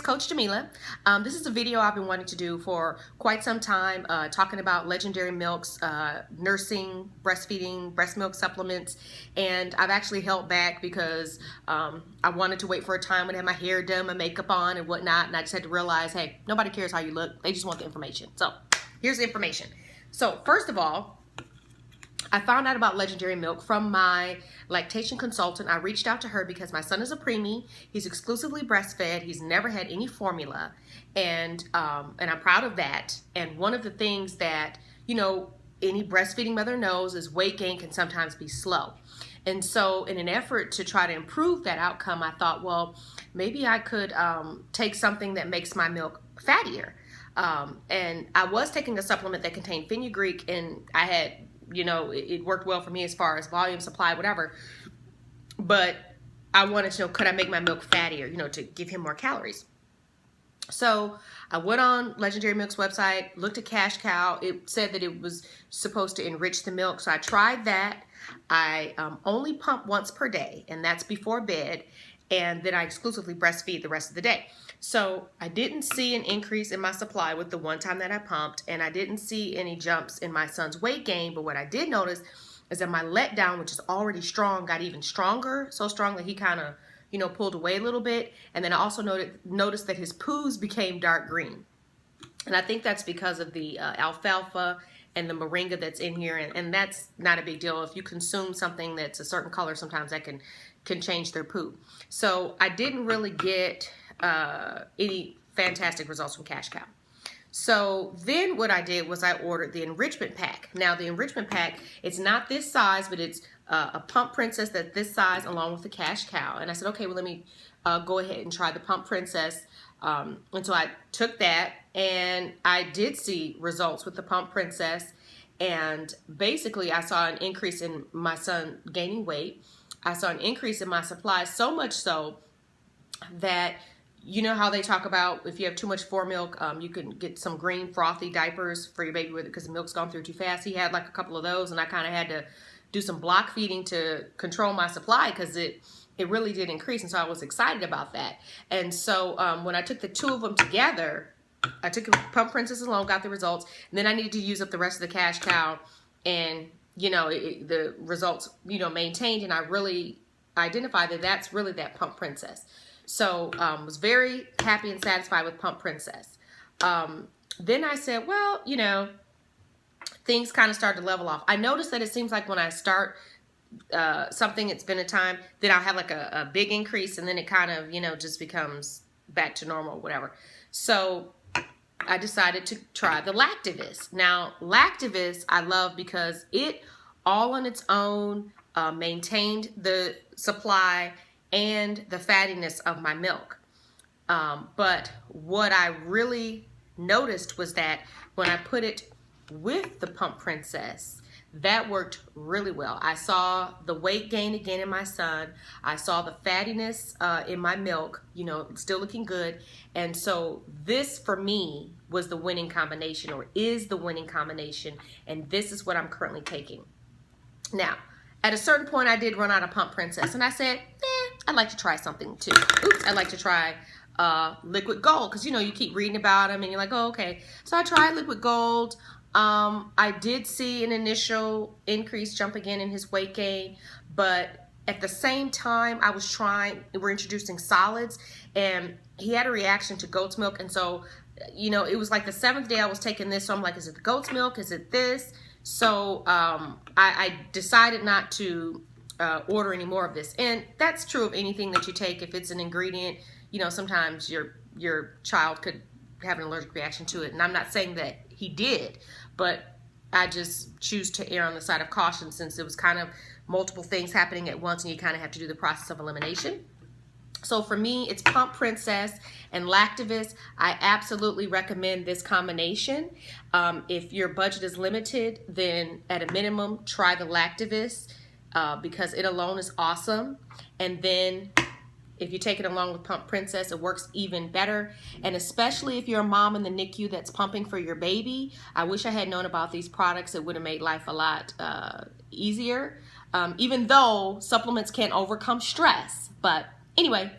Coach Jamila. This is a video I've been wanting to do for quite some time, talking about Legendairy Milk's nursing, breastfeeding, breast milk supplements. And I've actually held back because I wanted to wait for a time when I had my hair done, my makeup on and whatnot. And I just had to realize, hey, nobody cares how you look. They just want the information. So here's the information. So first of all, I found out about Legendairy Milk from my Lactation Consultant. I reached out to her because my son is a preemie. He's exclusively breastfed. He's never had any formula, and I'm proud of that. And one of the things that, you know, any breastfeeding mother knows is weight gain can sometimes be slow. And so in an effort to try to improve that outcome, I thought, well, maybe I could take something that makes my milk fattier. And I was taking a supplement that contained fenugreek, and I had, you know, it worked well for me as far as volume, supply, whatever. But I wanted to know, could I make my milk fattier, you know, to give him more calories? So I went on Legendairy Milk's website, looked at Cash Cow. It said that it was supposed to enrich the milk. So I tried that. I only pump once per day, and that's before bed. And then I exclusively breastfeed the rest of the day. So I didn't see an increase in my supply with the one time that I pumped, and I didn't see any jumps in my son's weight gain. But what I did notice is that my letdown, which is already strong, got even stronger, so strong that he kind of, you know, pulled away a little bit. And then I also noticed that his poos became dark green. And I think that's because of the alfalfa and the moringa that's in here, and that's not a big deal. If you consume something that's a certain color, sometimes that can change their poo. So I didn't really get any fantastic results from Cash Cow. So then what I did was I ordered the enrichment pack. Now the enrichment pack, it's not this size, but it's a Pump Princess that's this size along with the Cash Cow. And I said, okay, well, let me go ahead and try the Pump Princess. And so I took that, and I did see results with the Pump Princess. And basically I saw an increase in my son gaining weight. I saw an increase in my supply, so much so that, you know how they talk about if you have too much formilk, you can get some green frothy diapers for your baby with it because the milk's gone through too fast. He had like a couple of those, and I kind of had to do some block feeding to control my supply because it really did increase, and so I was excited about that. And so when I took the two of them together, I took Pump Princess alone, got the results, and then I needed to use up the rest of the Cash Cow, and you know, the results, you know, maintained, and I really identified that that's really that Pump Princess. So was very happy and satisfied with Pump Princess. Then I said, well, you know, things kind of started to level off. I noticed that it seems like when I start something, it's been a time, then I'll have like a big increase, and then it kind of, you know, just becomes back to normal, whatever. So I decided to try the Lactivist. Now, Lactivist I love because it all on its own maintained the supply and the fattiness of my milk. But what I really noticed was that when I put it with the Pump Princess, that worked really well. I saw the weight gain again in my son. I saw the fattiness in my milk, you know, still looking good. And so this for me was the winning combination, or is the winning combination. And this is what I'm currently taking. Now, at a certain point, I did run out of Pump Princess, and I said, I'd like to try something too. Oops, I'd like to try Liquid Gold, because, you know, you keep reading about them and you're like, oh, okay. So I tried Liquid Gold. I did see an initial increase, jump again in his weight gain, but at the same time I was we're introducing solids, and he had a reaction to goat's milk. And so, you know, it was like the 7th day I was taking this, so I'm like, is it the goat's milk? Is it this? So I decided not to order any more of this. And that's true of anything that you take. If it's an ingredient, you know, sometimes your child could have an allergic reaction to it. And I'm not saying that he did, but I just choose to err on the side of caution since it was kind of multiple things happening at once, and you kind of have to do the process of elimination. So for me, it's Pump Princess and Lactivist. I absolutely recommend this combination. If your budget is limited, then at a minimum, try the Lactivist because it alone is awesome. And then if you take it along with Pump Princess, it works even better. And especially if you're a mom in the NICU that's pumping for your baby, I wish I had known about these products. It would have made life a lot easier. Even though supplements can overcome stress. But anyway,